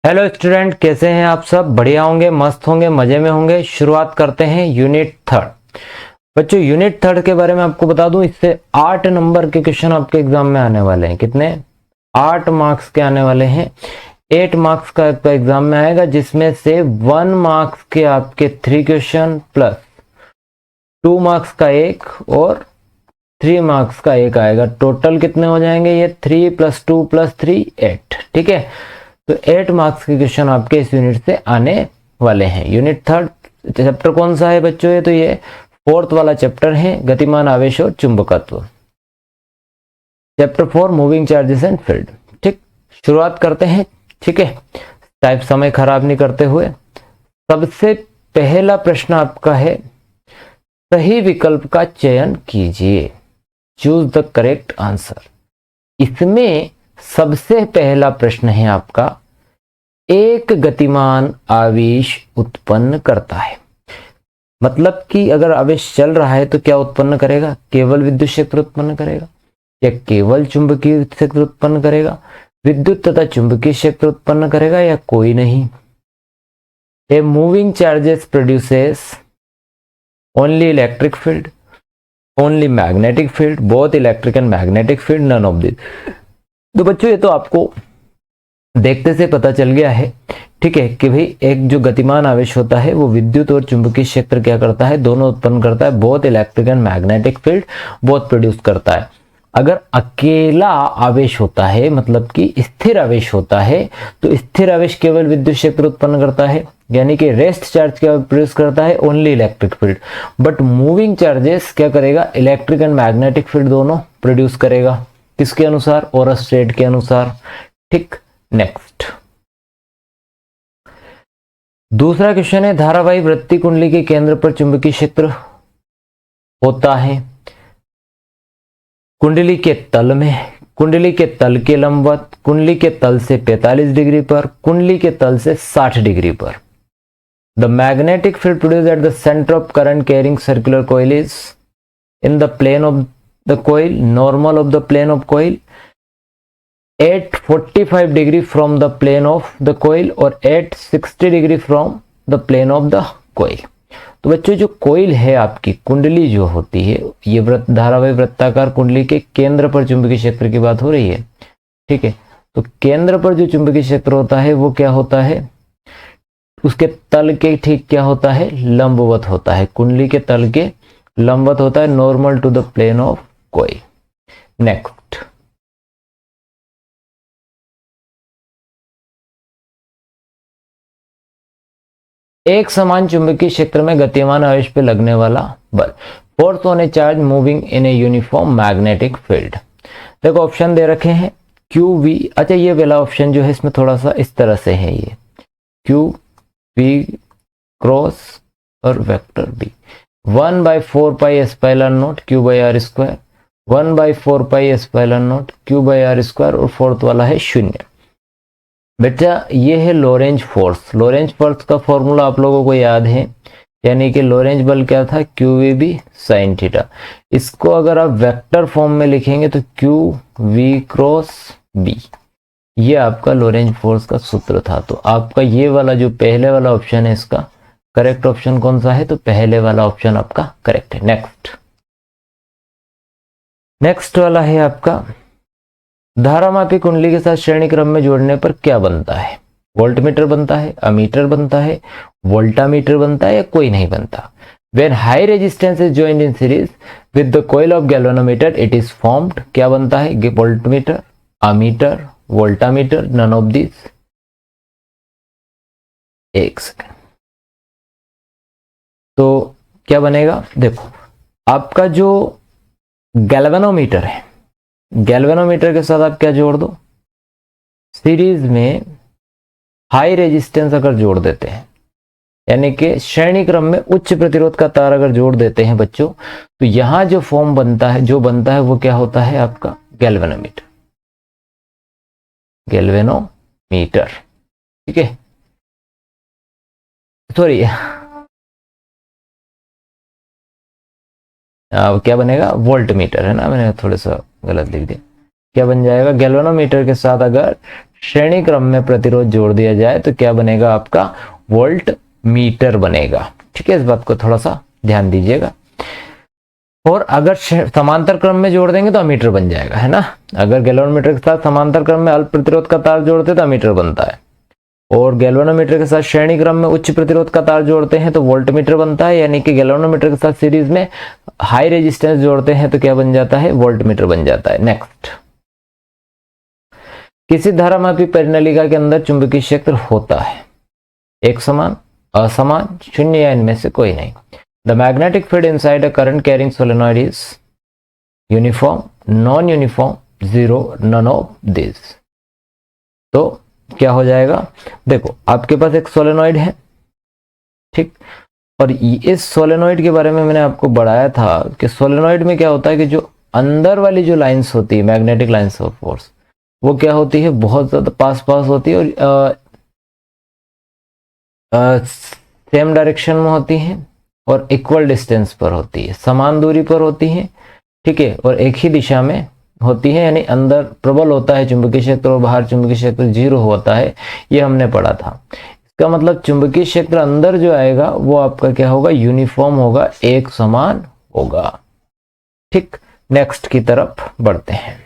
Hello student, कैसे हैं आप सब? बढ़िया होंगे, मस्त होंगे, मजे में होंगे। शुरुआत करते हैं यूनिट थर्ड। बच्चों, यूनिट थर्ड के बारे में आपको बता दूं, इससे 8 नंबर के क्वेश्चन आपके एग्जाम में आने वाले हैं। कितने? 8 मार्क्स के आने वाले हैं। 8 मार्क्स का आपका एग्जाम में आएगा, जिसमें से 1 मार्क्स के आपके 3 क्वेश्चन प्लस 2 मार्क्स का एक और 3 मार्क्स का एक आएगा। टोटल कितने हो जाएंगे? ये 3 + 2 + 3 8। ठीक है, तो 8 मार्क्स के क्वेश्चन आपके इस यूनिट से आने वाले हैं। यूनिट थर्ड चैप्टर कौन सा है बच्चों? ये तो ये 4th वाला चैप्टर है, गतिमान आवेश और चुंबकत्व। Chapter 4 moving charges and field. ठीक, शुरुआत करते हैं। ठीक है, टाइप समय खराब नहीं करते हुए सबसे पहला प्रश्न आपका है, सही विकल्प का चयन कीजिए। Choose the correct answer. इसमें सबसे पहला प्रश्न है आपका, एक गतिमान आवेश उत्पन्न करता है। मतलब कि अगर आवेश चल रहा है तो क्या उत्पन्न करेगा? केवल विद्युत क्षेत्र उत्पन्न करेगा या केवल चुंबकीय क्षेत्र उत्पन्न करेगा? विद्युत तथा चुंबकीय क्षेत्र उत्पन्न करेगा या कोई नहीं? A moving charges produces only electric field, only magnetic field, both electric and magnetic field, none of this. तो बच्चों, ये तो आपको देखते से पता चल गया है। ठीक है, कि भाई एक जो गतिमान आवेश होता है वो विद्युत और चुंबकीय क्षेत्र क्या करता है? दोनों उत्पन्न करता है। Both electric and magnetic field both produce करता है। अगर अकेला आवेश होता है, मतलब कि स्थिर आवेश होता है, तो स्थिर आवेश केवल विद्युत क्षेत्र उत्पन्न करता है, यानी कि रेस्ट चार्ज क्या प्रोड्यूस करता है? Only electric field. But moving charges क्या करेगा? इलेक्ट्रिक एंड मैग्नेटिक फील्ड दोनों प्रोड्यूस करेगा। किसके अनुसार? ओरस्टेड के अनुसार। ठीक, नेक्स्ट दूसरा क्वेश्चन है, धारावाही वृत्ति कुंडली के केंद्र पर चुंबकीय क्षेत्र होता है कुंडली के तल में, कुंडली के तल के लंबवत, कुंडली के तल से 45 डिग्री पर, कुंडली के तल से 60 डिग्री पर। The magnetic field produced at the centre of current carrying circular coil is in the plane of the coil, normal of the plane of coil, at 45 degree from the plane of the coil और at 60 degree from the plane of the coil. तो बच्चों, जो coil है आपकी कुंडली जो होती है, ये धारावाही वृत्ताकार कुंडली के केंद्र पर चुंबकीय क्षेत्र की बात हो रही है। ठीक है, तो केंद्र पर जो चुंबकीय क्षेत्र होता है वो क्या होता है? उसके तल के ठीक क्या होता है? लंबवत होता है। कुंडली के तल के लंबवत होता है, normal to the plane of coil. Next, एक समान चुंबकीय क्षेत्र में गतिमान आवेश पे लगने वाला बल, force on A charge moving in a uniform magnetic field. देखो ऑप्शन दे रखे हैं क्यू वी। अच्छा, ये वाला ऑप्शन जो है इसमें थोड़ा सा इस तरह से है, ये क्यू वी क्रॉस और वेक्टर बी। 1/4πε0 Q/r², 1/4πε0 Q/r² और फोर्थ वाला है 0। बेटा, ये है लोरेंज फोर्स। लोरेंज फोर्स का फॉर्मूला आप लोगों को याद है, यानी कि लोरेंज बल क्या था? Q v B sine theta. इसको अगर आप वेक्टर फॉर्म में लिखेंगे तो क्यू वी क्रॉस बी, ये आपका लोरेंज फोर्स का सूत्र था। तो आपका ये वाला जो पहले वाला ऑप्शन है, इसका करेक्ट ऑप्शन कौन सा है? तो पहले वाला ऑप्शन आपका करेक्ट है। नेक्स्ट वाला है आपका, धारामापी कुंडली के साथ श्रेणी क्रम में जोड़ने पर क्या बनता है? वोल्टमीटर बनता है, अमीटर बनता है, वोल्टामीटर बनता है या कोई नहीं बनता? When high resistance is joined in series with the coil of galvanometer, it is formed, क्या बनता है? Voltmeter, ammeter, voltameter, none of this. एक सेकंड, तो क्या बनेगा? देखो, आपका जो गैल्वेनोमीटर है, गैल्वेनोमीटर के साथ आप क्या जोड़ दो? सीरीज में हाई रेजिस्टेंस अगर जोड़ देते हैं, यानी कि श्रेणी क्रम में उच्च प्रतिरोध का तार अगर जोड़ देते हैं बच्चों, तो यहां जो फॉर्म बनता है, जो बनता है वो क्या होता है? आपका गैल्वेनोमीटर। गैल्वेनोमीटर, ठीक है, सॉरी, क्या बनेगा? वोल्ट मीटर है ना, मैंने थोड़ा सा गलत लिख दिया। क्या बन जाएगा? गैल्वेनोमीटर के साथ अगर श्रेणी क्रम में प्रतिरोध जोड़ दिया जाए तो क्या बनेगा, आपका वोल्ट मीटर बनेगा। ठीक है, इस बात को थोड़ा सा ध्यान दीजिएगा। और अगर समांतर क्रम में जोड़ देंगे तो अमीटर बन जाएगा, है ना। अगर गैल्वेनोमीटर के साथ समांतर क्रम में अल्प प्रतिरोध का तार जोड़ते तो अमीटर बनता है, और गैल्वेनोमीटर के साथ श्रेणी क्रम में उच्च प्रतिरोध का तार जोड़ते हैं तो वोल्टमीटर बनता है। यानी कि गैल्वेनोमीटर के साथ सीरीज में हाई रेजिस्टेंस जोड़ते हैं तो क्या बन जाता है, वोल्टमीटर बन जाता है। नेक्स्ट, किसी धारामापी परिनलिका के अंदर चुंबकीय क्षेत्र होता है एक समान, असमान, शून्य या इनमें से कोई नहीं। The magnetic field inside a current carrying solenoid is uniform, non uniform, zero, none of this. तो क्या हो जाएगा, देखो आपके पास एक सोलेनॉइड है, ठीक, और इस सोलेनॉइड के बारे में मैंने आपको बढ़ाया था कि सोलेनॉइड में क्या होता है कि जो अंदर वाली जो लाइंस होती है, मैग्नेटिक लाइंस ऑफ फोर्स, वो क्या होती है, बहुत ज्यादा पास पास होती है और सेम डायरेक्शन में होती है और इक्वल डिस्टेंस पर होती है, समान दूरी पर होती है। ठीक है, और एक ही दिशा में होती है, यानी अंदर प्रबल होता है चुंबकीय क्षेत्र और बाहर चुंबकीय क्षेत्र जीरो होता है, ये हमने पढ़ा था। इसका मतलब चुंबकीय क्षेत्र अंदर जो आएगा वो आपका क्या होगा, यूनिफॉर्म होगा, एक समान होगा। ठीक, नेक्स्ट की तरफ बढ़ते हैं।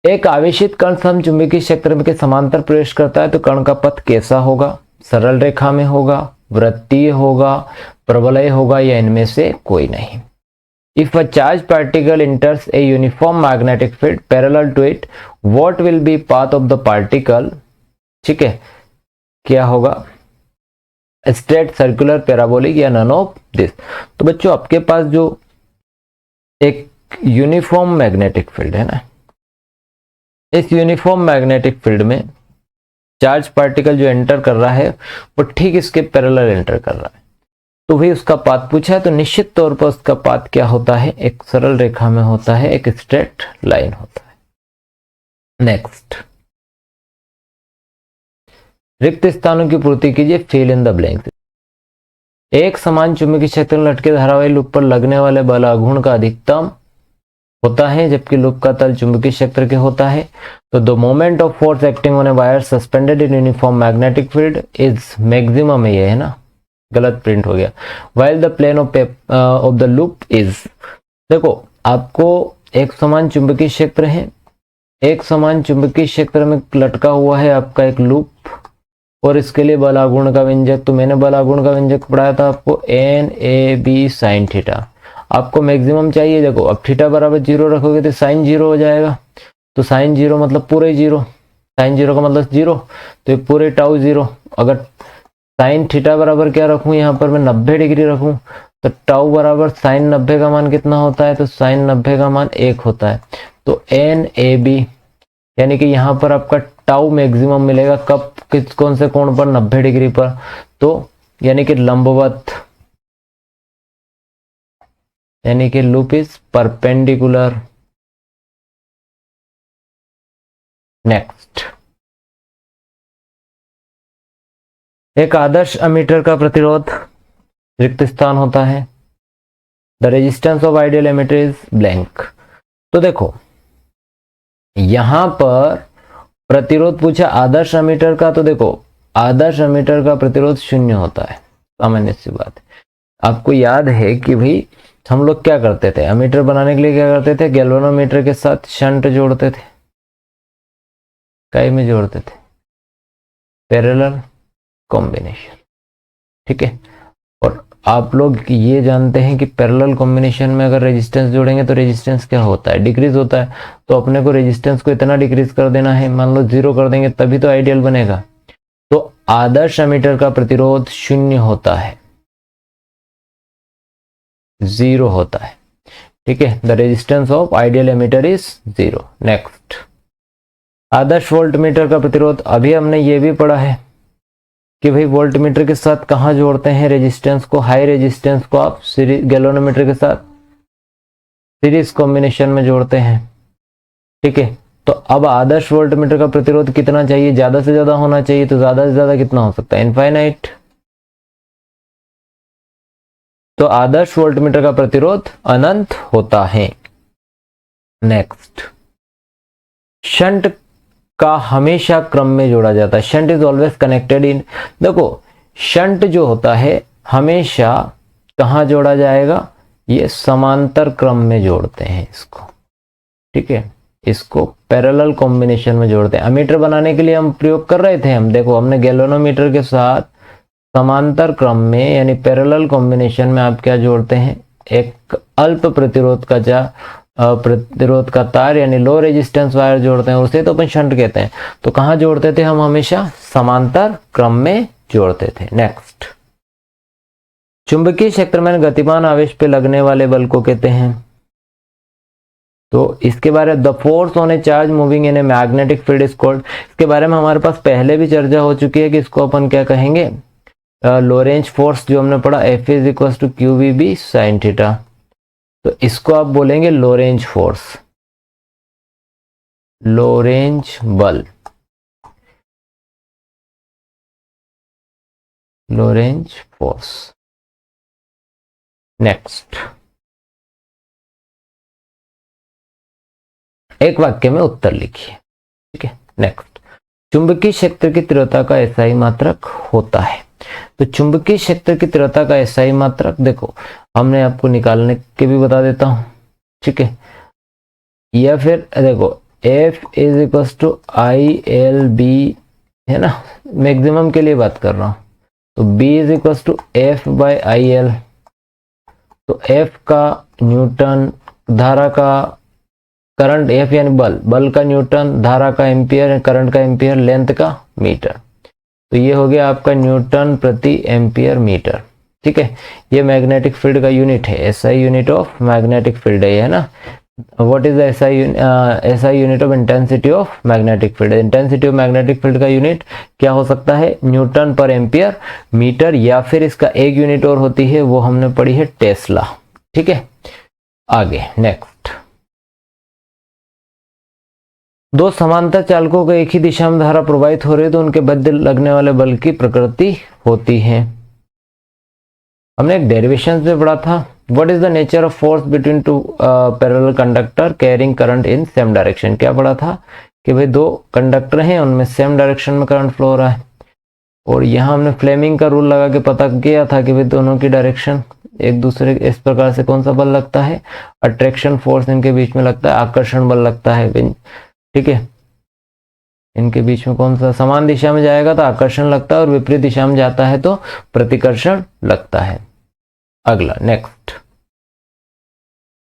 एक आवेशित कण समचुंबकीय क्षेत्र के समांतर प्रवेश करता है तो कण का पथ कैसा होगा, सरल रेखा में होगा, वृत्तीय होगा, प्रवलय होगा, या इनमें से कोई नहीं। If a charged particle enters a uniform magnetic field parallel to it, what will be path of the particle? ठीक है, क्या होगा, स्ट्रेट, सर्कुलर, पैराबोलिक, या नन ऑफ दिस। तो बच्चों आपके पास जो एक यूनिफॉर्म मैग्नेटिक फील्ड है ना, इस यूनिफॉर्म मैग्नेटिक फील्ड में चार्ज पार्टिकल जो एंटर कर रहा है वो ठीक इसके पैरेलल एंटर कर रहा है, तो भाई उसका पाथ पूछा है, तो निश्चित तौर पर उसका पाथ क्या होता है, एक सरल रेखा में होता है, एक स्ट्रेट लाइन होता है। नेक्स्ट, रिक्त स्थानों की पूर्ति कीजिए, फिल इन द ब्लैंक्स। एक समान चुंबकीय क्षेत्र में लटके धारावाही लूप पर लगने वाले बल आघूर्ण का अधिकतम होता है जबकि लूप का तल चुंबकीय क्षेत्र के होता है। तो the moment of force acting on a wire suspended in uniform magnetic field is maximum, ये है ना, गलत प्रिंट हो गया, while the plane of the loop is। देखो आपको एक समान चुंबकीय क्षेत्र है, एक समान चुंबकीय क्षेत्र में लटका हुआ है आपका एक लूप, और इसके लिए बल आघूर्ण का व्यंजक, तो मैंने बल आघूर्ण का व्यंजक पढ़ाया था आपको, n A B sine theta. आपको मैक्सिमम चाहिए, देखो अब थीटा बराबर जीरो रखोगे तो साइन जीरो हो जाएगा, तो साइन जीरो मतलब पूरे जीरो, साइन जीरो का मतलब जीरो, तो ये पूरे टाउ जीरो। अगर साइन थीटा बराबर क्या रखूं, यहाँ पर मैं 90 डिग्री रखूं, तो टाउ बराबर साइन 90 का मान कितना होता है, तो साइन 90 का मान 1 होता है। तो एन ए बी, यानी कि यहाँ पर आपका टाउ मैक्सिमम मिलेगा कब, किस कौन से कोण पर, 90 डिग्री पर, तो यानी कि लंबवत, यानी कि लूप इज परपेंडिकुलर। नेक्स्ट, एक आदर्श अमीटर का प्रतिरोध रिक्त स्थान होता है। The resistance of ideal ammeter is blank. तो देखो यहां पर प्रतिरोध पूछा आदर्श अमीटर का, तो देखो आदर्श अमीटर का प्रतिरोध 0 होता है, सामान्य सी बात है। आपको याद है कि भाई हम लोग क्या करते थे, अमीटर बनाने के लिए क्या करते थे, गैल्वेनोमीटर के साथ शंट जोड़ते थे, कई में जोड़ते थे, पैरेलल कॉम्बिनेशन। ठीक है, और आप लोग ये जानते हैं कि पैरेलल कॉम्बिनेशन में अगर रेजिस्टेंस जोड़ेंगे तो रेजिस्टेंस क्या होता है, डिक्रीज होता है। तो अपने को रेजिस्टेंस को इतना डिक्रीज कर देना है, मान लो 0 कर देंगे तभी तो आइडियल बनेगा। तो आदर्श एमीटर का प्रतिरोध 0 होता है, 0 होता है। ठीक है, the resistance of ideal ammeter is 0। Next, आदर्श वोल्टमीटर का प्रतिरोध, अभी हमने ये भी पढ़ा है कि भाई वोल्टमीटर के साथ कहां जोड़ते हैं रेजिस्टेंस को, हाई रेजिस्टेंस को आप सीरीज गैल्वेनोमीटर के साथ सीरीज कॉम्बिनेशन में जोड़ते हैं। ठीक है, तो अब आदर्श वोल्टमीटर का प्रतिरोध कितना चाहिए, ज्यादा से ज्यादा होना चाहिए, तो ज्यादा से ज्यादा कितना हो सकता है, इनफाइनाइट। तो आदर्श वोल्टमीटर का प्रतिरोध अनंत होता है। नेक्स्ट, शंट का हमेशा क्रम में जोड़ा जाता है। Shunt is always connected in, देखो शंट जो होता है हमेशा कहाँ जोड़ा जाएगा, ये समांतर क्रम में जोड़ते हैं इसको, ठीक है, इसको पैरेलल कॉम्बिनेशन में जोड़ते हैं। अमीटर बनाने के लिए हम प्रयोग कर रहे थे, हम देखो हमने गैल्वेनोमीटर के साथ समांतर क्रम में यानी पैरेलल कॉम्बिनेशन में आप क्या जोड़ते हैं, एक अल्प प्रतिरोध का तार यानी लो रेजिस्टेंस वायर जोड़ते हैं, उसे तो अपन शंट कहते हैं। तो कहाँ जोड़ते थे हम, हमेशा समांतर क्रम में जोड़ते थे। नेक्स्ट, चुंबकीय क्षेत्र में गतिमान आवेश पे लगने वाले बल को कहते हैं, तो इसके बारे में the force on A charge moving in a magnetic field is called, इसके बारे में हमारे पास पहले भी चर्चा हो चुकी है कि इसको अपन क्या कहेंगे, लोरेंज फोर्स जो हमने पढ़ा, F is equal to QVB sine theta, तो इसको आप बोलेंगे लोरेंज फोर्स, लोरेंज बल, लोरेंज फोर्स। नेक्स्ट, एक वाक्य में उत्तर लिखिए, ठीक है। नेक्स्ट, चुंबकीय क्षेत्र की तीव्रता का एसआई मात्रक होता है, तो चुंबकीय क्षेत्र की तीव्रता का एसआई मात्रक देखो हमने आपको निकालने के भी बता देता हूं, ठीक है, या फिर देखो F is equal to ILB है ना, मैक्सिमम के लिए बात कर रहा हूं, तो B is equal to F by IL, तो F का न्यूटन, धारा का, करंट F यानी बल का न्यूटन, धारा का एम्पियर, करंट का एम्पियर, लेंथ का मीटर, तो ये हो गया आपका न्यूटन प्रति एम्पियर मीटर, ठीक है। ये मैग्नेटिक फील्ड का यूनिट है, SI unit of magnetic field है ना। What is the SI unit of intensity of magnetic field, intensity of magnetic field का यूनिट क्या हो सकता है, न्यूटन पर एम्पियर मीटर, या फिर इसका एक यूनिट और होती है वो हमने पढ़ी है टेस्ला, ठीक है। आगे नेक्स्ट, दो समांतर चालकों को एक ही दिशा में धारा प्रवाहित हो रही है तो उनके मध्य लगने वाले बल की प्रकृति होती है। हमने एक डेरिवेशन में पढ़ा था, what is the nature of force between two parallel conductor carrying current in same direction, क्या पढ़ा था कि भाई दो कंडक्टर हैं उनमें सेम डायरेक्शन में करंट फ्लो हो रहा है, और यहाँ हमने फ्लेमिंग का रूल लगा के पता किया था कि भाई दोनों की डायरेक्शन एक दूसरे के, इस प्रकार से कौन सा बल लगता है, अट्रैक्शन फोर्स इनके बीच में लगता है, आकर्षण बल लगता है, ठीक है, इनके बीच में कौन सा, समान दिशा में जाएगा तो आकर्षण लगता है और विपरीत दिशा में जाता है तो प्रतिकर्षण लगता है। अगला नेक्स्ट,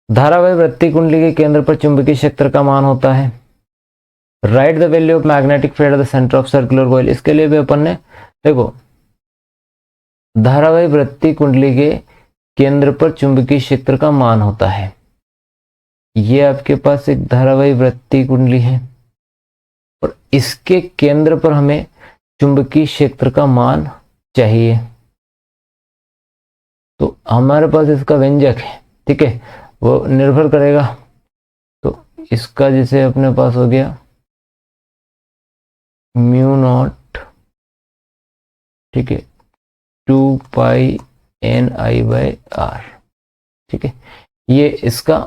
धारावाही वृत्ति कुंडली के केंद्र पर चुंबकीय क्षेत्र का मान होता है, right the value of magnetic field at the centre of circular coil, इसके लिए भी अपन ने देखो धारावाही वृत्ति कुंडली के केंद्र पर चुंबकीय क्षेत्र का मान होता है, ये आपके पास एक धारावाही वृत्ति कुंडली है और इसके केंद्र पर हमें चुंबकीय क्षेत्र का मान चाहिए, तो हमारे पास इसका व्यंजक है, ठीक है, वो निर्भर करेगा, तो इसका जैसे अपने पास हो गया म्यू नॉट, ठीक है, 2 पाई NI/R, ठीक है, ये इसका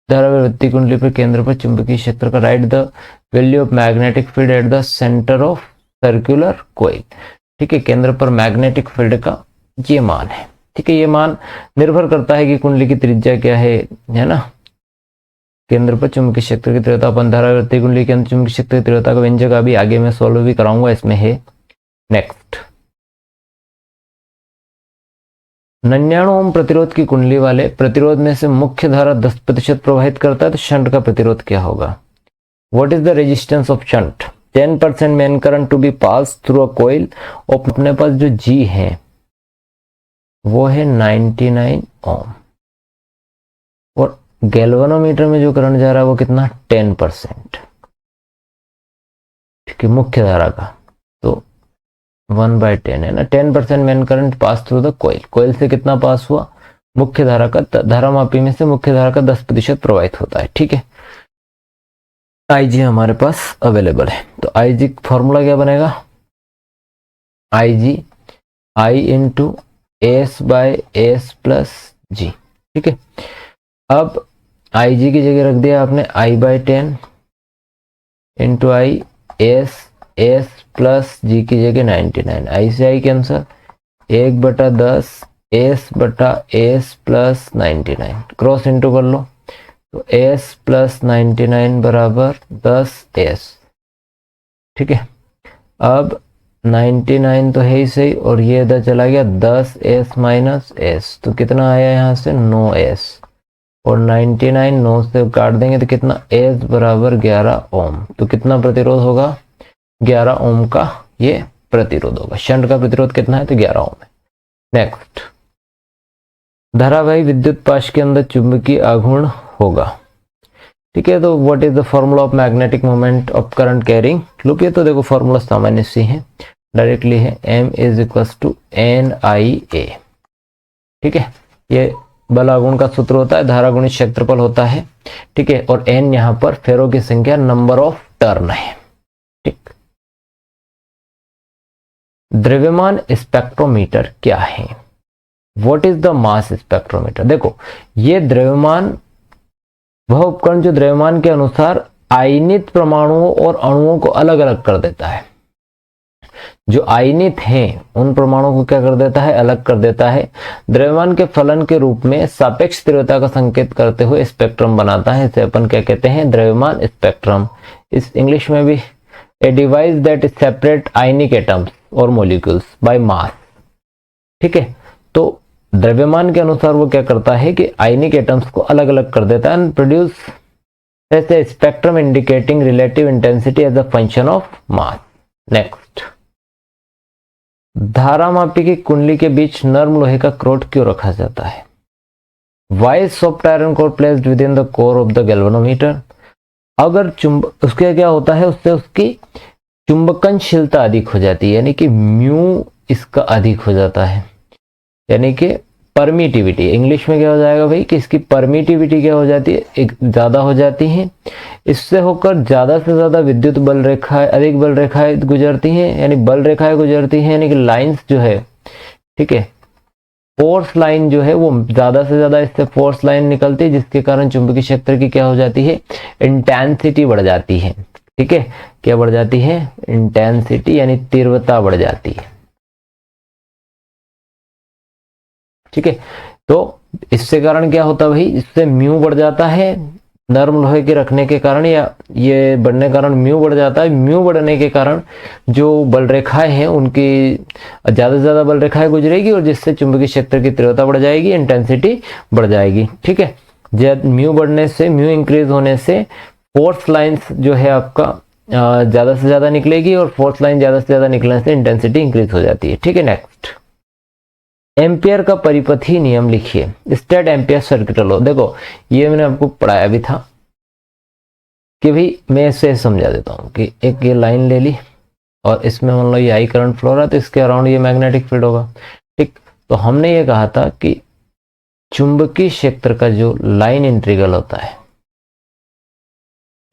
धारावाही वृत्ति कुंडली पर केंद्र पर चुंबकीय क्षेत्र का, right the value of magnetic field at the centre of circular coil, ठीक है, केंद्र पर मैग्नेटिक फील्ड का ये मान है, ठीक है। ये मान निर्भर करता है कि कुंडली की त्रिज्या क्या है ना, केंद्र पर चुंबकीय क्षेत्र की तीव्रता, अपन धारावाही वृत्ति कुंडली के अंदर चुंबकीय क्षेत्र की तीव्रता का व्यंजक अभी आगे मैं सॉल्व भी कराऊंगा, इसमें है। नेक्स्ट, 99 ओम प्रतिरोध की कुंडली वाले प्रतिरोध में से मुख्य धारा 10% प्रवाहित करता है, तो शंट का प्रतिरोध क्या होगा, what is the resistance of shunt, 10% main current to be pass through a coil, और अपने पास जो G है वो है 99 ओम, और गैल्वेनोमीटर में जो करंट जा रहा है वो कितना, 10%, ठीक है, मुख्य धारा का, तो 1/10 है ना, 10% main current pass through the coil, coil से कितना पास हुआ, मुख्य धारा का, धारामापी में से मुख्य धारा का 10% प्रवाहित होता है, ठीक है। IG हमारे पास अवेलेबल है, तो IG फॉर्मूला क्या बनेगा, IG I into S/S plus G, ठीक है। अब IG की जगह रख दिया आपने I/10, into I S, S plus G की जगह 99, आई से आई कैंसर, 1/10 एस बटा एस प्लस 99, क्रॉस इंटू कर लो तो एस प्लस 99 बराबर 10 एस। ठीक है, अब 99 तो है ही सही और ये इधर चला गया 10 एस माइनस एस, तो कितना आया यहाँ से 9 एस, और 99 9 से काट देंगे तो कितना एस बराबर 11 ओम। तो कितना प्रतिरोध होगा 11 ओम का ये प्रतिरोध होगा। शंट का प्रतिरोध कितना है तो 11 ओम है। नेक्स्ट, धारावाही विद्युत पाश के अंदर चुंबकीय आघूर्ण होगा। ठीक है, तो what is the formula of magnetic moment of current carrying loop. ये तो देखो फॉर्मूला सामान्य सी है, डायरेक्टली है m is equal to NIA। ठीक है, ये बल आघूर्ण का सूत्र होता है, धारा गुणित क्षेत्रफल होता है। ठीक है, और n यहां पर फेरों की संख्या, नंबर ऑफ टर्न है। ठीक, द्रव्यमान स्पेक्ट्रोमीटर क्या है? What is the mass spectrometer? देखो, ये द्रव्यमान वह उपकरण जो द्रव्यमान के अनुसार आयनित परमाणुओं और अणुओं को अलग अलग कर देता है। जो आयनित हैं उन परमाणुओं को क्या कर देता है, अलग कर देता है। द्रव्यमान के फलन के रूप में सापेक्ष तीव्रता का संकेत करते हुए स्पेक्ट्रम बनाता है। इसे अपन क्या कहते हैं, द्रव्यमान स्पेक्ट्रम। इस इंग्लिश में भी a device that separate ionic atoms और मॉलिक्यूल्स बाय मास। ठीक है, तो द्रव्यमान के अनुसार वो क्या करता है कि आयनिक एटम्स को अलग अलग कर देता है एंड प्रोड्यूस ऐसे spectrum indicating relative intensity as a function of mass. Next, धारामापी की कुंडली के बीच नर्म लोहे का क्रोट क्यों रखा जाता है? Why soft iron core placed within the core of the galvanometer. अगर उसके क्या होता है, उससे उसकी चुंबकनशीलता अधिक हो जाती है, यानी कि म्यू इसका अधिक हो जाता है, यानी कि परमिटिविटी। इंग्लिश में क्या हो जाएगा भाई कि इसकी परमिटिविटी क्या हो जाती है, एक ज्यादा हो जाती है। इससे होकर ज्यादा से ज्यादा विद्युत बल रेखाएं, अधिक बल रेखाएं गुजरती हैं, यानी बल रेखाएं गुजरती हैं, यानी कि लाइंस जो है, ठीक है, फोर्स लाइन जो है वो ज्यादा से ज्यादा इससे फोर्स लाइन निकलती है, जिसके कारण चुंबकीय क्षेत्र की क्या हो जाती है, इंटेंसिटी बढ़ जाती है। ठीक है, क्या बढ़ जाती है, इंटेंसिटी यानी तीव्रता बढ़ जाती है। ठीक है, तो इससे कारण क्या होता है भाई, इससे म्यू बढ़ जाता है नर्म लोहे के रखने के कारण, या ये बढ़ने के कारण म्यू बढ़ जाता है। म्यू बढ़ने के कारण जो बल रेखाएं हैं उनकी ज्यादा से ज्यादा बल रेखाएं गुजरेगी और जिससे चुंबकीय क्षेत्र की तीव्रता बढ़ जाएगी, इंटेंसिटी बढ़ जाएगी। ठीक है, जब म्यू बढ़ने से, म्यू इंक्रीज होने से फोर्स लाइंस जो है आपका ज्यादा से ज्यादा निकलेगी और फोर्स लाइन ज्यादा से ज्यादा निकलने से इंटेंसिटी इंक्रीज हो जाती है। ठीक है, नेक्स्ट, एम्पियर का परिपथी नियम लिखिए। State ampere circuit law. देखो, ये मैंने आपको पढ़ाया भी था कि भाई मैं इसे समझा देता हूं कि एक ये लाइन ले ली और इसमें मान लो ये आई करंट फ्लो रहा, तो इसके अराउंड ये मैग्नेटिक फील्ड होगा। ठीक, तो हमने ये कहा था कि चुंबकीय क्षेत्र का जो लाइन इंटीग्रल होता है,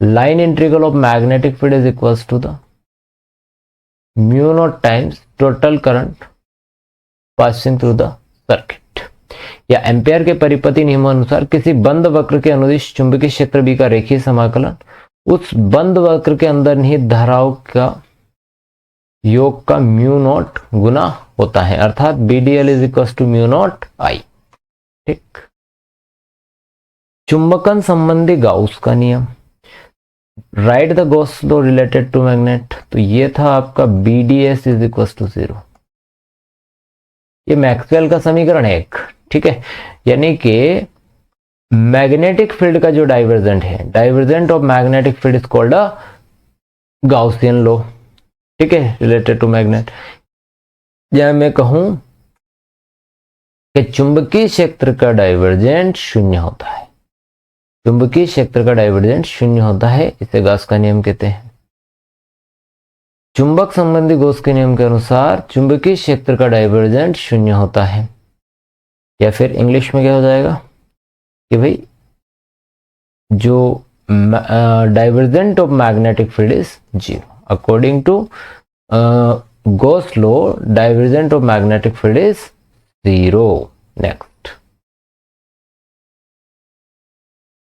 line integral of magnetic field is equals to the mu naught times total current passing through the circuit. या एम्पियर के परिपथी नियमानुसार किसी बंद वक्र के अनुदिश चुंबकीय क्षेत्र B का रेखीय समाकलन उस बंद वक्र के अंदर निहित धाराओं का योग का म्यू नॉट गुना होता है, अर्थात BDL is equal to mu naught I। ठीक, चुंबकन संबंधी गाउस का नियम, write the Gauss law related to magnet. तो ये था आपका BDS इज इक्वल टू 0। ये मैक्सवेल का समीकरण है एक। ठीक है, यानी कि मैग्नेटिक फील्ड का जो डाइवर्जेंट है, divergent of magnetic field is called a Gaussian law. ठीक है, रिलेटेड टू मैग्नेट। या मैं कहूं कि चुंबकीय क्षेत्र का डाइवर्जेंट शून्य होता है, चुंबकीय क्षेत्र का डाइवर्जेंट शून्य होता है, इसे गॉस का नियम कहते हैं। चुंबक संबंधी गॉस के नियम के अनुसार चुंबकीय क्षेत्र का डाइवर्जेंट शून्य होता है। या फिर इंग्लिश में क्या हो जाएगा कि भाई जो divergent of magnetic field is 0 according to Gauss law, divergent of magnetic field is 0। Next,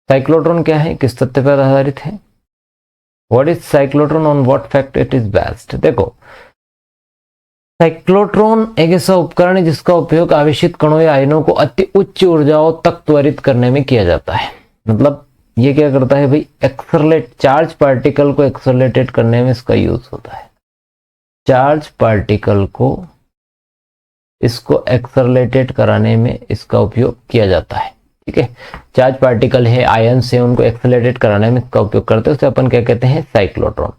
cyclotron क्या है, किस तथ्य पर आधारित है? What is cyclotron, on what fact it is based. देखो साइक्लोट्रॉन एक ऐसा उपकरण है जिसका उपयोग आवेशित कणों या आयनों को अति उच्च ऊर्जाओं तक त्वरित करने में किया जाता है। मतलब ये क्या करता है भाई, एक्सरलेट, चार्ज पार्टिकल को एक्सरलेटेड करने में इसका यूज होता है। चार्ज पार्टिकल को इसको एक्सरलेटेड कराने में इसका उपयोग किया जाता है। ठीक है, चार्ज पार्टिकल है, आयन से, उनको एक्सरलेटेड कराने में इसका उपयोग करते हैं, उसे अपन क्या कहते हैं, साइक्लोट्रॉन।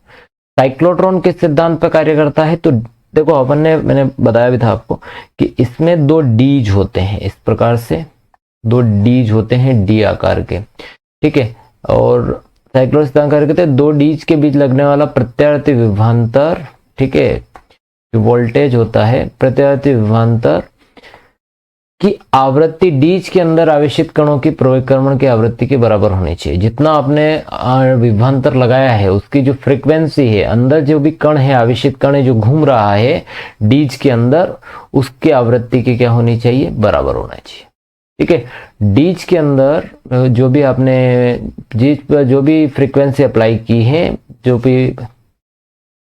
साइक्लोट्रॉन किस सिद्धांत पर कार्य करता है, तो देखो अपन ने, मैंने बताया भी था आपको कि इसमें दो डीज होते हैं, इस प्रकार से दो डीज होते हैं डी आकार के। ठीक है, और साइक्लोट्रॉन सिद्धांत कार्य करते हैं दो डीज के बीच लगने वाला प्रत्यावर्ती विभवांतर, ठीक है, वोल्टेज होता है, प्रत्यावर्ती विभवांतर की आवृत्ति डीज के अंदर आवेशित कणों की प्रविक्रमण की आवृत्ति के बराबर होनी चाहिए। जितना आपने विभवांतर लगाया है उसकी जो फ्रीक्वेंसी है, अंदर जो भी कण है, आवेशित कण है जो घूम रहा है डीज के अंदर, उसकी आवृत्ति की क्या होनी चाहिए, बराबर होना चाहिए। ठीक है, डीज के अंदर जो भी आपने डीज पर जो भी फ्रीक्वेंसी अप्लाई की है, जो भी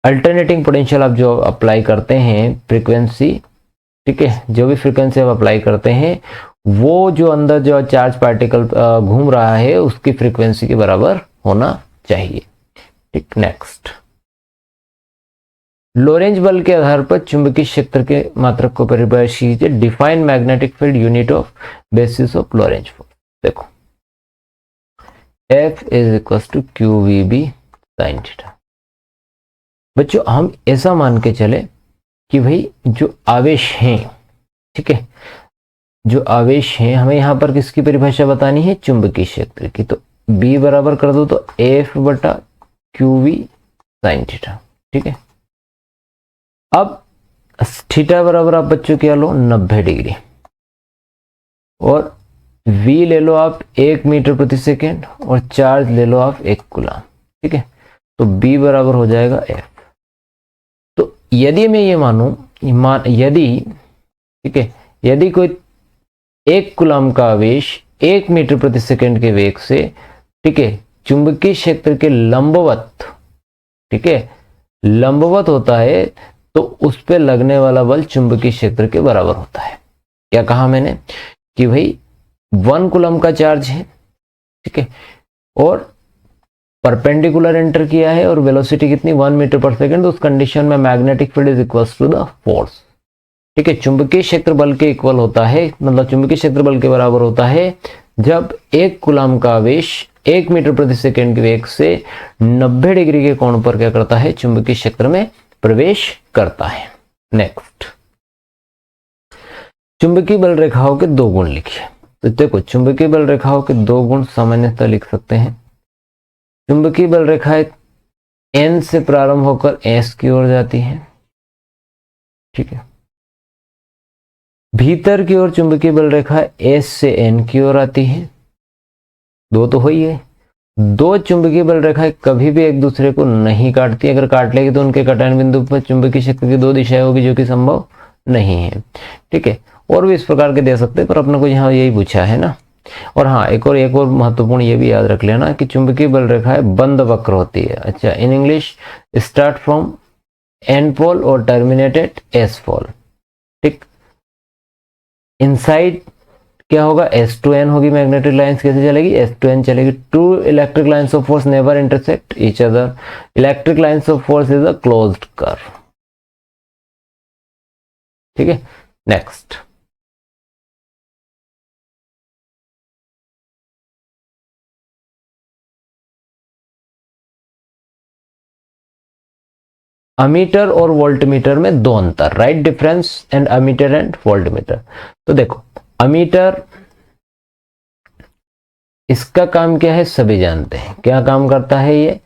अल्टरनेटिंग पोटेंशियल आप जो अप्लाई करते हैं फ्रीक्वेंसी, ठीक है, जो भी फ्रीक्वेंसी आप अप्लाई करते हैं वो जो अंदर जो चार्ज पार्टिकल घूम रहा है उसकी फ्रीक्वेंसी के बराबर होना चाहिए। ठीक, नेक्स्ट, लोरेंज बल के आधार पर चुंबकीय क्षेत्र के मात्रक को परिभाषित कीजिए। Define magnetic field unit of basis of Lorentz force. देखो F is equal to QVB sine theta. बच्चों हम ऐसा मान के चले कि भाई जो आवेश हैं, ठीक है, जो आवेश हैं, हमें यहां पर किसकी परिभाषा बतानी है, चुंबकीय क्षेत्र की। तो B बराबर कर दो तो F बटा QV साइन थीटा। ठीक है, अब थीटा बराबर आप बच्चों क्या लो, 90 डिग्री, और V ले लो आप 1 मीटर प्रति सेकेंड, और चार्ज ले लो आप 1 कूलम। ठीक है, तो B बराबर हो जाएगा F। तो यदि मैं ये मानूं, यदि, ठीक है, यदि कोई 1 कूलम का आवेश 1 मीटर प्रति सेकेंड के वेग से, ठीक है, चुंबकीय क्षेत्र के लंबवत, ठीक है, लंबवत होता है, तो उस पे लगने वाला बल चुंबकीय क्षेत्र के बराबर होता है। क्या कहा मैंने कि भाई 1 कूलम का चार्ज है, ठीक है, और परपेंडिकुलर एंटर किया है, और वेलोसिटी कितनी, 1 मीटर पर सेकेंड। तो उस कंडीशन में magnetic field is equal to the force. ठीक है, चुंबकीय क्षेत्र बल के इक्वल होता है, मतलब चुंबकीय क्षेत्र बल के बराबर होता है जब 1 कूलम का आवेश 1 मीटर प्रति सेकेंड के वेग से 90 डिग्री के कोण पर क्या करता है, चुंबकीय क्षेत्र में प्रवेश करता है। नेक्स्ट, चुंबकीय बल रेखाओं के 2 गुण लिखिए। तो देखो चुंबकीय बल रेखाओं के 2 गुण सामान्यतः लिख सकते हैं। चुंबकीय बल रेखाएं N से प्रारंभ होकर S की ओर जाती है। ठीक है, भीतर की ओर चुंबकीय बल रेखा S से N की ओर आती है। 2 तो हो ही है। 2 चुंबकीय बल रेखाएं कभी भी एक दूसरे को नहीं काटती। अगर काट लेगी तो उनके कटान बिंदु पर चुंबकीय क्षेत्र की 2 दिशाएं होगी, जो कि संभव नहीं है। ठीक है, और भी इस प्रकार के दे सकते हैं, पर अपने को यहाँ यही पूछा है ना। और हाँ, एक और महत्वपूर्ण ये भी याद रख लेना कि चुंबकीय बल रेखाएं बंद वक्र होती है। अच्छा, in English start from N पोल और टर्मिनेटेड S पोल। ठीक, इनसाइड क्या होगा, S2N होगी, मैग्नेटिक लाइंस कैसे चलेगी, S2N चलेगी। 2 electric lines of force never intersect each other. Electric lines of force is a closed curve. ठीक है, नेक्स्ट, अमीटर और वोल्टमीटर में 2 अंतर, right difference and ammeter and voltmeter. तो देखो अमीटर, इसका काम क्या है सभी जानते हैं। क्या काम करता है ये,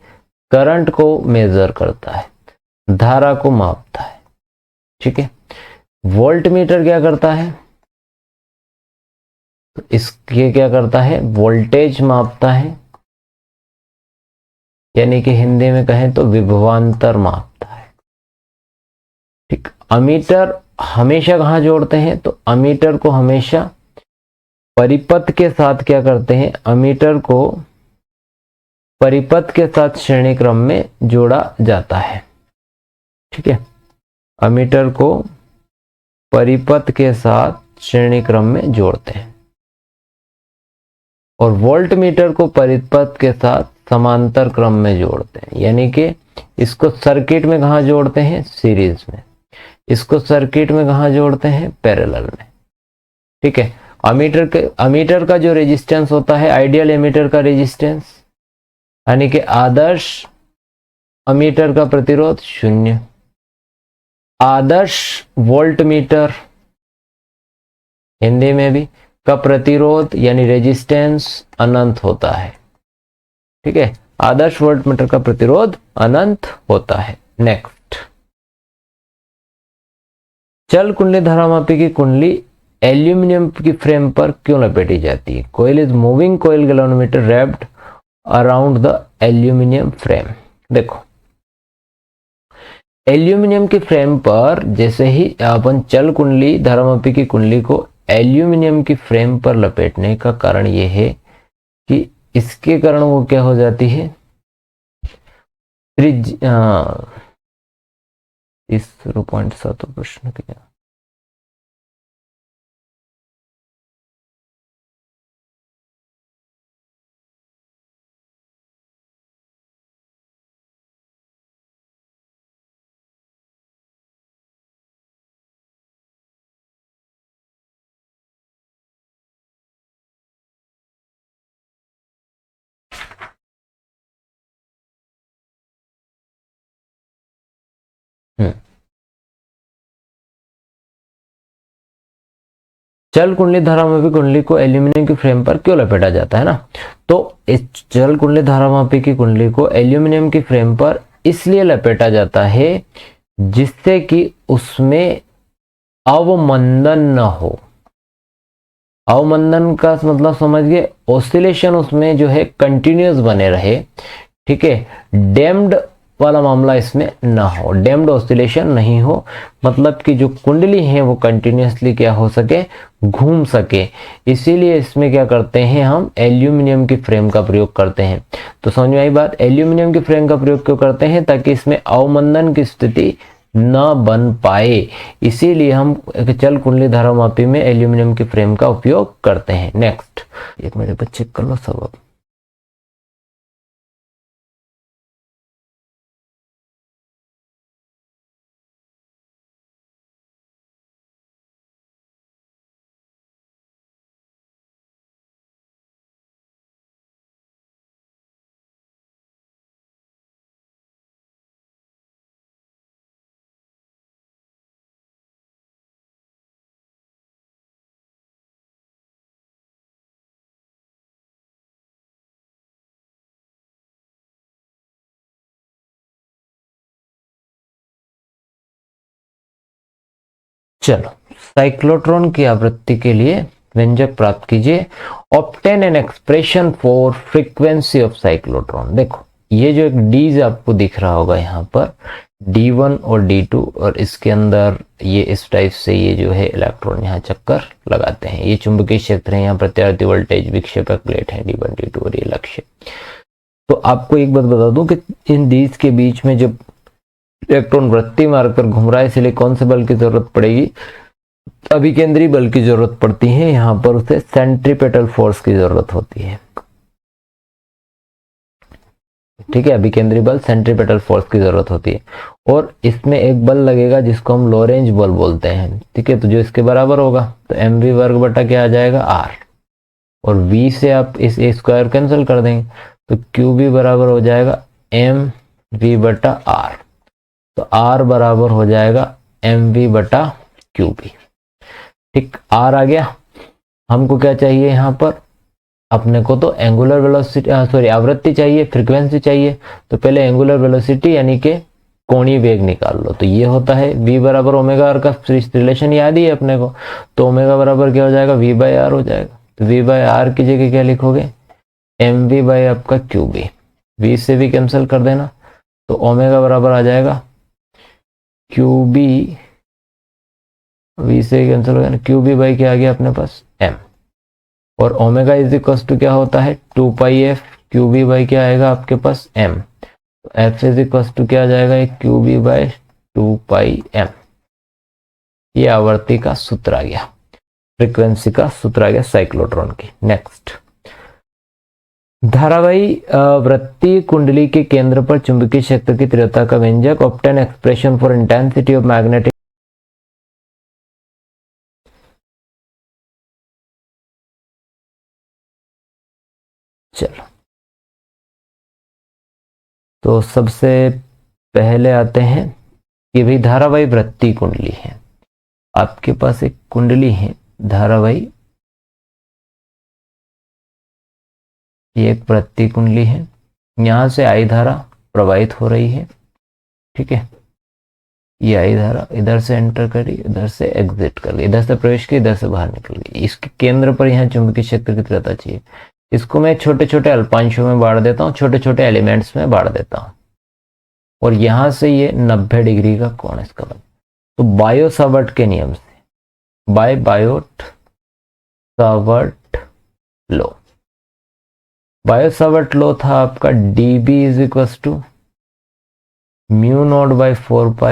करंट को मेजर करता है, धारा को मापता है। ठीक है, वोल्टमीटर क्या करता है, तो इसके क्या करता है, वोल्टेज मापता है, यानी कि हिंदी में कहें तो विभवांतर मापता है। ठीक, अमीटर हमेशा कहां जोड़ते हैं, तो अमीटर को हमेशा परिपथ के साथ क्या करते हैं, अमीटर को परिपथ के साथ श्रेणी क्रम में जोड़ा जाता है। ठीक है, अमीटर को परिपथ के साथ श्रेणी क्रम में जोड़ते हैं और वोल्ट मीटर को परिपथ के साथ समांतर क्रम में जोड़ते हैं। यानी कि इसको सर्किट में कहाँ जोड़ते हैं? सीरीज में। इसको सर्किट में कहाँ जोड़ते हैं? पैरेलल में। ठीक है, अमीटर का जो रेजिस्टेंस होता है, आइडियल एमीटर का रेजिस्टेंस, यानी कि आदर्श अमीटर का प्रतिरोध 0। आदर्श वोल्ट मीटर, हिंदी में भी, का प्रतिरोध यानी रेजिस्टेंस अनंत होता है। ठीक है, आदर्श वोल्ट मीटर का प्रतिरोध अनंत होता है। नेक्स्ट, चल कुंडली धारामापी की कुंडली एल्यूमिनियम की फ्रेम पर क्यों लपेटी जाती है? Coil is moving coil galvanometer wrapped around the aluminium frame. देखो, एल्यूमिनियम की फ्रेम पर जैसे ही अपन चल कुंडली धारामापी की कुंडली को एल्यूमिनियम की फ्रेम पर लपेटने का कारण यह है कि इसके कारण वो क्या हो जाती है? 0.7 प्रश्न किया। चल कुंडली धारामापी कुंडली को एल्यूमिनियम की फ्रेम पर क्यों लपेटा जाता है ना? तो इस चल कुंडली धारामापी की कुंडली को एल्यूमिनियम की फ्रेम पर इसलिए लपेटा जाता है जिससे कि उसमें अवमंदन न हो। अवमंदन का मतलब समझ गए, ऑसिलेशन उसमें जो है कंटिन्यूअस बने रहे। ठीक है, डैम्ड वाला मामला इसमें ना हो, डैम्ड ऑसिलेशन नहीं हो, मतलब कि जो कुंडली है वो कंटिन्यूअसली क्या हो सके? घूम सके। इसीलिए इसमें क्या करते हैं? हम एल्यूमिनियम की फ्रेम का प्रयोग करते हैं। तो समझ में आई बात? एल्यूमिनियम की फ्रेम का प्रयोग क्यों करते हैं? ताकि इसमें अवमंदन की स्थिति न बन पाए। इसीलिए हम चल कुंडली धारामापी में एल्यूमिनियम की फ्रेम का उपयोग करते हैं। नेक्स्ट, एक मेरे बच्चे कर लो सबक। चलो, साइक्लोट्रॉन की आवृत्ति के लिए व्यंजक प्राप्त कीजिए। Obtain an expression for frequency of cyclotron. देखो, ये जो एक डीज आपको दिख रहा होगा यहाँ पर, D1 और D2, और इसके अंदर ये इस टाइप से ये जो है इलेक्ट्रॉन यहाँ चक्कर लगाते हैं। ये चुंबकीय क्षेत्र है, यहाँ प्रत्यावर्ती वोल्टेज विक्षेपक प्लेट है D1 D2 और ये लक्ष्य। तो आपको एक बात बता दूं कि इन डीज के बीच में जब इलेक्ट्रॉन वृत्तीय मार्ग पर घूम रहा है, इसलिए कौन से बल की जरूरत पड़ेगी? अभिकेंद्री बल की जरूरत पड़ती है। यहां पर उसे सेंट्रीपेटल फोर्स की जरूरत होती है। ठीक है, अभिकेंद्री बल, सेंट्रीपेटल फोर्स की जरूरत होती है। और इसमें एक बल लगेगा जिसको हम लोरेंज बल बोलते हैं। ठीक है, तो जो इसके बराबर होगा, तो mv वर्ग बटा क्या आ जाएगा? r। और v से आप इस a स्क्वायर कैंसिल कर देंगे, तो qb बराबर हो जाएगा mv बटा r। तो r बराबर हो जाएगा mv बटा qb। ठीक, r आ गया। हमको क्या चाहिए यहाँ पर? अपने को तो एंगुलर वेलोसिटी, आवृत्ति चाहिए, फ्रीक्वेंसी चाहिए। तो पहले एंगुलर वेलोसिटी यानी कि कोणीय वेग निकाल लो। तो ये होता है v बराबर ओमेगा आर का रिलेशन याद ही है अपने को। तो ओमेगा बराबर क्या हो जाएगा? v बाय आर हो जाएगा। तो v बाय आर की जगह क्या लिखोगे? mv बाय आपका qb। v से भी कैंसिल कर देना, तो ओमेगा बराबर आ जाएगा qb, v से कैंसिल हो गया ना, qb बाई क्या आ गया अपने पास? m। और ओमेगा इज इक्वल टू क्या होता है? 2 पाई f क्यू बी बाई क्या आएगा आपके पास एम, तो एफ इज इक्वल टू क्या आ जाएगा क्यू बी बाई 2πm। ये आवर्ती का सूत्र आ गया, फ्रीक्वेंसी का सूत्र आ गया साइक्लोट्रॉन की। नेक्स्ट, धारावाही वृत्तीय कुंडली के केंद्र पर चुंबकीय क्षेत्र की तीव्रता का व्यंजक, obtain expression for intensity of magnetic. चलो, तो सबसे पहले आते हैं कि भाई धारावाही वृत्तीय कुंडली है, आपके पास एक कुंडली है धारावाही, ये एक वृत्तीय कुंडली है, यहां से आई धारा प्रवाहित हो रही है, ठीक है। ये आई धारा इधर से एंटर करी, इधर से एग्जिट कर गई, इधर से प्रवेश की, इधर से बाहर निकल गई। इसके केंद्र पर यहाँ चुंबकीय क्षेत्र की तीव्रता चाहिए। इसको मैं छोटे छोटे अल्पांशों में बांट देता हूँ, छोटे छोटे एलिमेंट्स में बांट देता हूँ, और यहां से ये 90 डिग्री का कोण इसका बन। तो बायो-सावर्ट के नियम से, by Biot Savart law, Biot Savart law था आपका dB is equal to mu not by 4π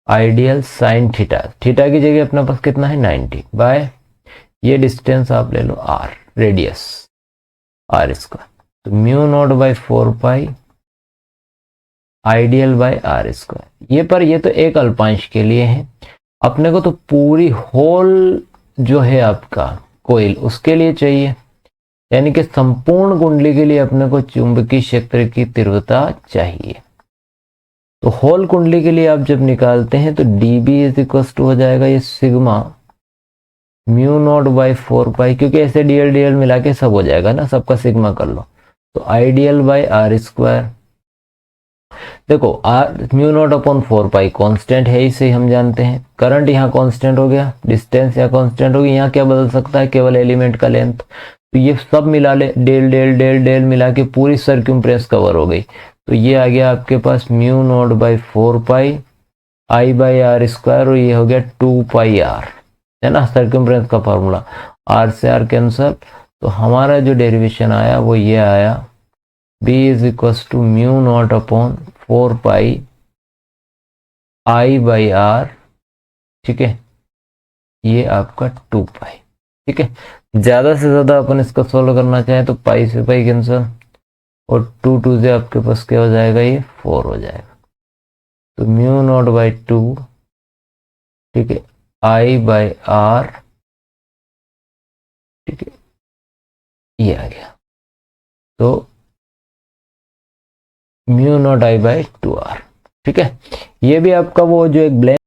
ideal sine theta. Theta की जगह अपने पास कितना है 90 बाय, ये डिस्टेंस आप ले लो r, रेडियस r स्क्वायर, तो mu not by 4π ideal by r square. ये पर ये तो एक अल्पांश के लिए है, अपने को तो पूरी होल जो है आपका कोइल उसके लिए चाहिए, यानी कि संपूर्ण कुंडली के लिए अपने को चुंबकीय क्षेत्र की तीव्रता चाहिए। तो होल कुंडली के लिए आप जब निकालते हैं तो dB इज इक्वल टू हो जाएगा ये सिग्मा म्यू नॉट बाई 4π, क्योंकि ऐसे डीएल मिला के सब हो जाएगा ना, सबका सिग्मा कर लो, तो आइडियल बाई r स्क्वायर। देखो r mu not upon 4π constant है, इसे हम जानते हैं। करंट यहाँ कांस्टेंट हो गया, डिस्टेंस यहाँ कांस्टेंट हो गई, यहाँ क्या बदल सकता है केवल एलिमेंट का लेंथ, तो ये सब मिला ले, डेल डेल डेल डेल मिला के पूरी सर्क्यूम्फ्रेंस कवर हो गई। तो ये आ गया आपके पास mu not by 4π I by r square, और ये हो गया 2πr, है ना सर्क्यूम्फ्रेंस का फॉर्मूला, r से r कैंसल, तो हमारा जो डेरिवेशन आया वो ये आया b is equal to mu not upon 4π I by r, ठीक है, ये आपका 2π, ठीक है। ज्यादा से ज्यादा अपन इसको सोल्व करना चाहे तो पाई से पाई कैंसल, और 2 से आपके पास क्या हो जाएगा ये 4 हो जाएगा, तो म्यू नॉट बाई 2, ठीक है, आई बाई r, ठीक है, ये आ गया, तो mu not I by 2r, ठीक है। ये भी आपका वो जो एक ब्लैंक,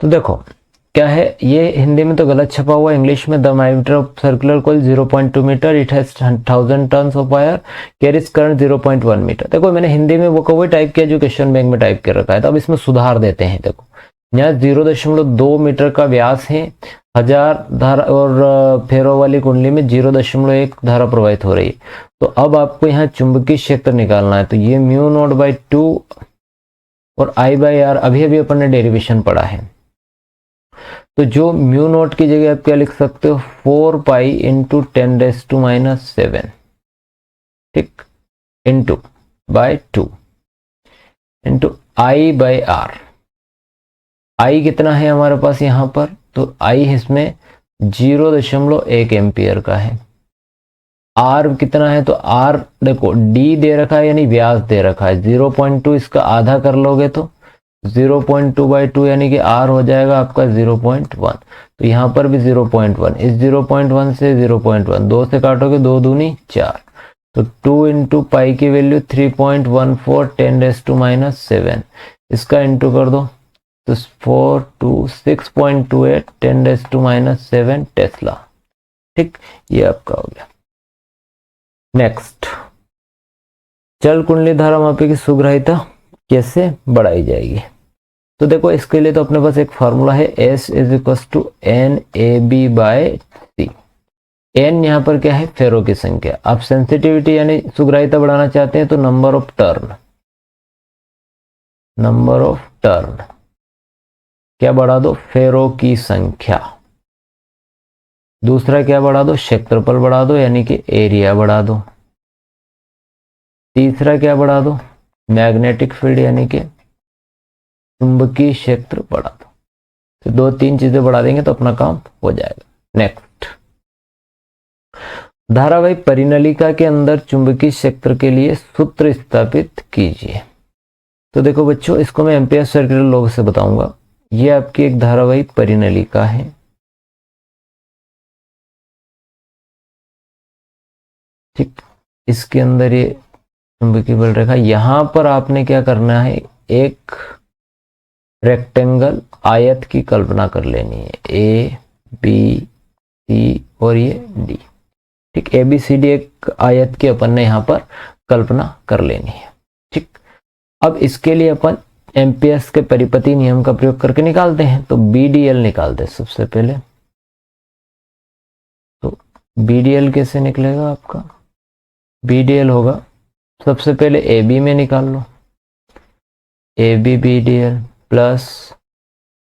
तो देखो क्या है, ये हिंदी में तो गलत छपा हुआ, इंग्लिश में the diameter of circular coil 0.2 metre, it has 1000 turns of wire, carries current 0.1 metre. देखो मैंने हिंदी में वो वही टाइप किया जो क्वेश्चन बैंक में टाइप कर रखा है, तो अब इसमें सुधार देते हैं। देखो यहाँ 0.2 मीटर का व्यास है, 1000 धारा, और फेरो वाली कुंडली में 0.1 धारा प्रवाहित हो रही है। तो अब आपको यहाँ चुंबकीय क्षेत्र निकालना है, तो ये म्यू नॉट बाई 2 और आई बाई आर अभी अभी अपन ने डेरिवेशन पढ़ा है, तो जो म्यू नॉट की जगह आप क्या लिख सकते हो 4π इंटू 10⁻⁻⁷, ठीक, into by 2 into I by R. I कितना है हमारे पास यहाँ पर, तो आई इसमें 0.1 एम्पियर का है। आर कितना है, तो आर देखो डी दे रखा है, यानी व्यास दे रखा है 0.2, इसका आधा कर लोगे तो 0.2/2 यानी कि आर हो जाएगा आपका 0.1, तो यहाँ पर भी 0.1, इस 0.1 से 0.1, 2 से काटोगे 2 दूनी 4, तो 2 इंटू पाई की वैल्यू 3.14 10⁻⁷, इसका इंटू कर दो तो 6.28 10⁻⁷ टेस्ला, ठीक, ये आपका हो गया। नेक्स्ट, चल कुंडली धारा मापी की सुग्राह्यता कैसे बढ़ाई जाएगी, तो देखो इसके लिए तो अपने पास एक फॉर्मूला है, S is equal to NAB by C। N यहाँ पर क्या है, फेरो की संख्या। आप सेंसिटिविटी यानी सुग्राह्यता बढ़ाना चाहते हैं तो नंबर ऑफ टर्न क्या बढ़ा दो, फेरो की संख्या, दूसरा क्या बढ़ा दो, क्षेत्रफल बढ़ा दो यानी कि एरिया बढ़ा दो। तीसरा क्या बढ़ा दो, मैग्नेटिक फील्ड यानी कि चुंबकीय क्षेत्र बढ़ा दो। तो 2-3 चीजें बढ़ा देंगे तो अपना काम हो जाएगा। नेक्स्ट, धारावाही परिनलिका के अंदर चुंबकीय क्षेत्र के लिए सूत्र स्थापित कीजिए। तो देखो बच्चों, इसको मैं एम्पियर सर्कुलर लॉ से बताऊंगा। ये आपकी एक धारावाही परिनलिका है। ठीक, इसके अंदर ये चुंबकीय बल रेखा, यहां पर आपने क्या करना है, एक रेक्टेंगल आयत की कल्पना कर लेनी है, ए बी सी और ये डी। ठीक, ए बी सी डी एक आयत की अपन ने यहां पर कल्पना कर लेनी है। ठीक, अब इसके लिए अपन एम्पियर्स के परिपति नियम का प्रयोग करके निकालते हैं। तो बी डी एल निकालते हैं सबसे पहले। तो बी डी एल कैसे निकलेगा आपका, बी डी एल होगा, सबसे पहले ए बी में निकाल लो, A B B D L plus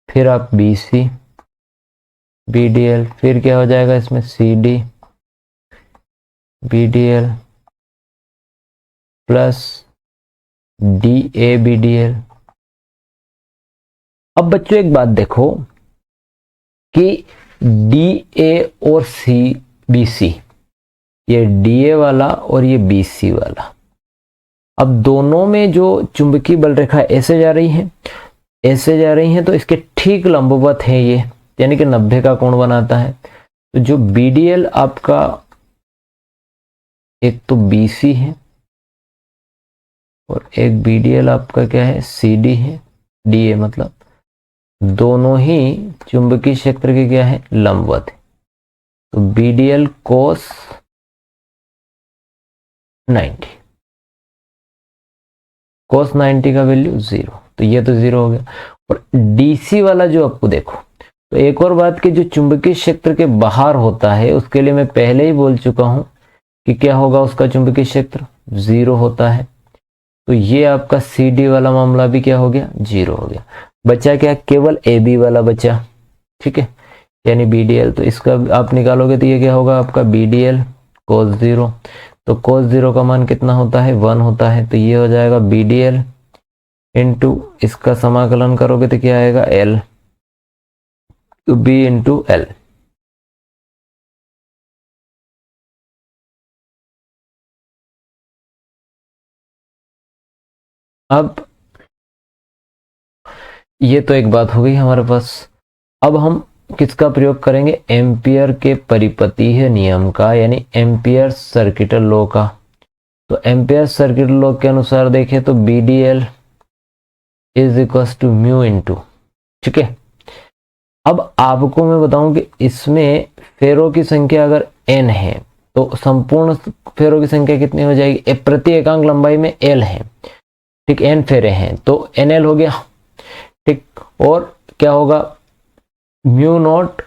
फिर आप B C B D L, फिर क्या हो जाएगा इसमें C D B D L plus D A B D L. अब बच्चों एक बात देखो कि डी ए और सी बी सी, ये डी ए वाला और ये बी सी वाला, अब दोनों में जो चुंबकीय बल रेखा ऐसे जा रही है, ऐसे जा रही हैं, तो इसके ठीक लंबवत है ये, यानी कि 90 का कोण बनाता है। तो जो BDL आपका, एक तो BC है और एक BDL आपका क्या है, CD है, DA मतलब, दोनों ही चुंबकीय क्षेत्र के क्या है, लंबवत है। तो BDL cos 90, cos 90 का वैल्यू 0, तो ये तो 0 हो गया। और DC वाला जो आपको देखो, तो एक और बात कि जो चुंबकीय क्षेत्र के बाहर होता है उसके लिए मैं पहले ही बोल चुका हूं कि क्या होगा, उसका चुंबकीय क्षेत्र 0 होता है। तो ये आपका CD वाला मामला भी क्या हो गया, 0 हो गया। बचा क्या, केवल AB वाला बचा, ठीक है, यानी BDL। तो इसका आप निकालोगे तो ये क्या होगा आपका BDL cos 0। तो cos 0 का मान कितना होता है, 1 होता है। तो ये हो जाएगा BDL इंटू, इसका समाकलन करोगे तो क्या आएगा, L, तो B इंटू L। अब ये तो एक बात हो गई हमारे पास। अब हम किसका प्रयोग करेंगे, एम्पियर के परिपतीय नियम का, यानी एम्पियर सर्किटल लॉ का। तो एम्पियर सर्किटल लॉ के अनुसार देखें तो BDL is equal to mu into, ठीक है। अब आपको मैं बताऊं कि इसमें फेरों की संख्या अगर n है तो संपूर्ण फेरों की संख्या कितनी हो जाएगी, प्रति एकांक लंबाई में L है, ठीक, n फेरे हैं तो NL हो गया, ठीक। और क्या होगा, म्यू नॉट,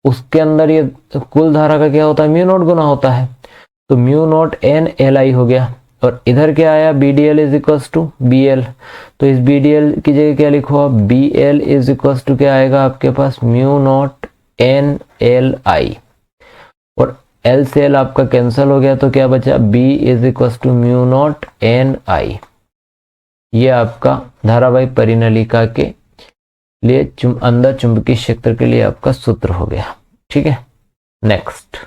उसके अंदर ये कुल धारा का क्या होता है, म्यू नॉट गुना होता है, तो म्यू नॉट NLI हो गया। और इधर क्या आया, BDL is equal to BL, तो इस BDL की जगह क्या लिखो आप, BL इज इक्वल टू क्या आएगा आपके पास, म्यू नॉट NLI, और L से L आपका कैंसिल हो गया, तो क्या बचा, B is equal to mu naught NI। ये आपका धारावाही परिनलिका के लिए अंदर चुंबकीय क्षेत्र के लिए आपका सूत्र हो गया, ठीक है। नेक्स्ट,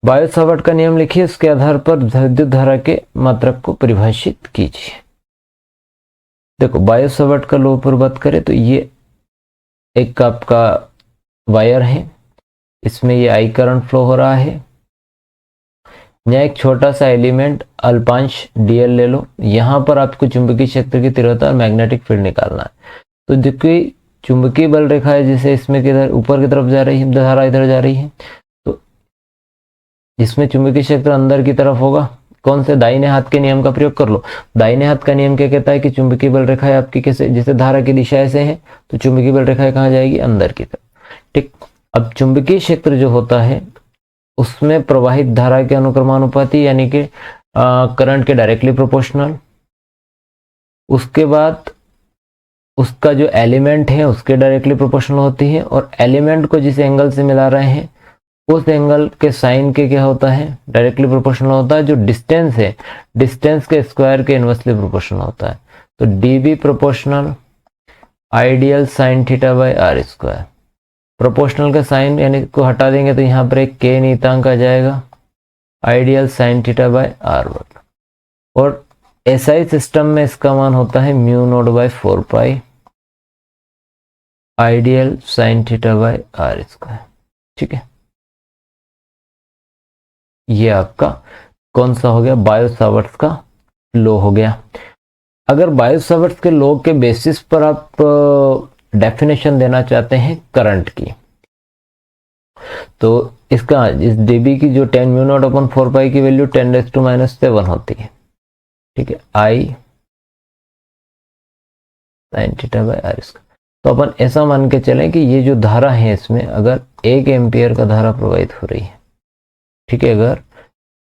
बायो सावर्ट का नियम लिखिए, इसके आधार पर विद्युत धारा के मात्रक को परिभाषित कीजिए। देखो बायो सावर्ट का लॉ पर बात करें तो ये एक आपका वायर है, इसमें ये I करंट फ्लो हो रहा है। यहाँ एक छोटा सा एलिमेंट अल्पांश DL ले लो, यहां पर आपको चुंबकीय क्षेत्र की तीव्रता और मैग्नेटिक फील्ड निकालना है। तो देखिए चुंबकीय बल रेखा है, जिसे इसमें किधर ऊपर की तरफ जा रही है, धारा इधर जा रही है, तो इसमें चुंबकीय क्षेत्र अंदर की तरफ होगा। कौन से, दाहिने हाथ के नियम का प्रयोग कर लो। दाहिने हाथ का नियम क्या कहता है कि चुंबकीय बल रेखा है आपकी कैसे, जैसे धारा की दिशा ऐसे है तो चुंबकीय बल रेखा कहाँ जाएगी, अंदर की तरफ, ठीक। अब चुंबकीय क्षेत्र जो होता है उसमें प्रवाहित धारा के अनुक्रमानुपाती, यानी कि करंट के डायरेक्टली प्रोपोर्शनल। उसके बाद उसका जो एलिमेंट है उसके डायरेक्टली प्रोपोर्शनल होती है, और एलिमेंट को जिस एंगल से मिला रहे हैं उस एंगल के साइन के क्या होता है, डायरेक्टली प्रोपोर्शनल होता है। जो डिस्टेंस है, डिस्टेंस के स्क्वायर के इनवर्सली प्रोपोर्शनल होता है। तो d b proportional I dl sine theta by are square. Proportional का साइन यानी को हटा देंगे तो यहाँ पर एक के नियतांक आ जाएगा, I dl sine theta by r वर्ग। और एसआई सिस्टम में इसका मान होता है mu naught by 4 pi I dl sine theta by are square. ठीक है, ये आपका कौन सा हो गया, बायो-सावर्ट्स का लॉ हो गया। अगर बायो-सावर्ट्स के लॉ के बेसिस पर आप डेफिनेशन देना चाहते हैं करंट की, तो इसका इस डीबी की जो 10 म्यू नॉट अपॉन 4 पाई की वैल्यू 10⁻⁻⁷ होती है। ठीक है, I sine theta by are square. तो अपन ऐसा मान के चलें कि ये जो धारा है इसमें अगर 1 एम्पियर का धारा प्रवाहित हो रही है, ठीक है, अगर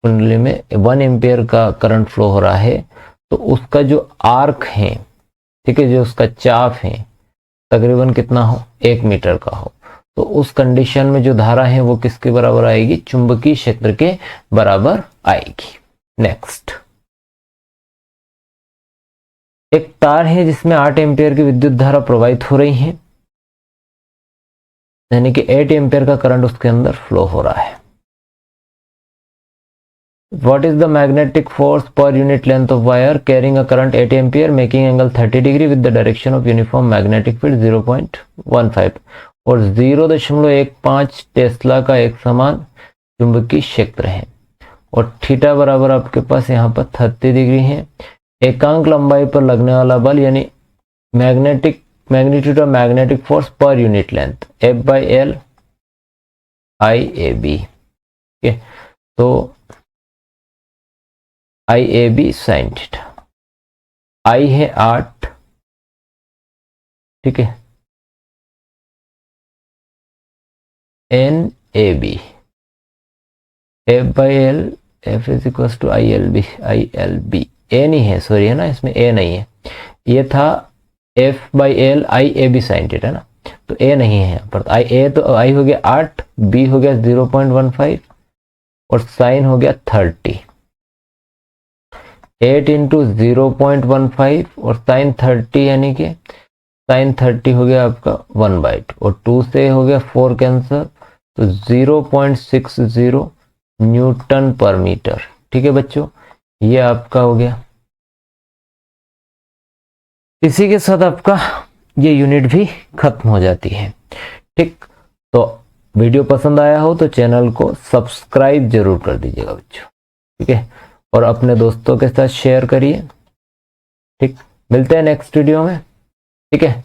कुंडली में 1 एम्पियर का करंट फ्लो हो रहा है, तो उसका जो आर्क है, ठीक है, जो उसका चाप है तकरीबन कितना हो, 1 मीटर का हो, तो उस कंडीशन में जो धारा है वो किसके बराबर आएगी, चुंबकीय क्षेत्र के बराबर आएगी। नेक्स्ट, एक तार है जिसमें 8 एम्पियर की विद्युत धारा प्रवाहित हो रही है, यानी कि 8 एम्पियर का करंट उसके अंदर फ्लो हो रहा है। What is the magnetic force per unit length of wire carrying a current 8 ampere making angle 30 degree with the direction of uniform magnetic field 0.15 और 0.15 टेस्ला का एक समान चुंबकीय क्षेत्र है, और थीटा बराबर आपके पास यहाँ पर 30 डिग्री है। एकांक लंबाई पर लगने वाला बल यानी magnitude of magnetic force per unit length F/L IAB। तो IAB साइन थीटा, I है 8, ठीक है, NAB F/L F is equal to ILB A नहीं है, सॉरी है ना, इसमें A नहीं है, ये था F/L IAB साइन थीटा ना, तो A नहीं है यहाँ पर। A तो I हो गया 8, B हो गया 0.15 और साइन हो गया 30। 8 इंटू 0.15 और साइन 30 यानी कि साइन 30 हो गया आपका 1/2 और 2 से हो गया 4 कैंसर, तो 0.60 न्यूटन पर मीटर। ठीक है बच्चों, ये आपका हो गया। इसी के साथ आपका ये यूनिट भी खत्म हो जाती है। ठीक, तो वीडियो पसंद आया हो तो चैनल को सब्सक्राइब जरूर कर दीजिएगा बच्चों, ठीक है, और अपने दोस्तों के साथ शेयर करिए। ठीक, मिलते हैं नेक्स्ट वीडियो में, ठीक है।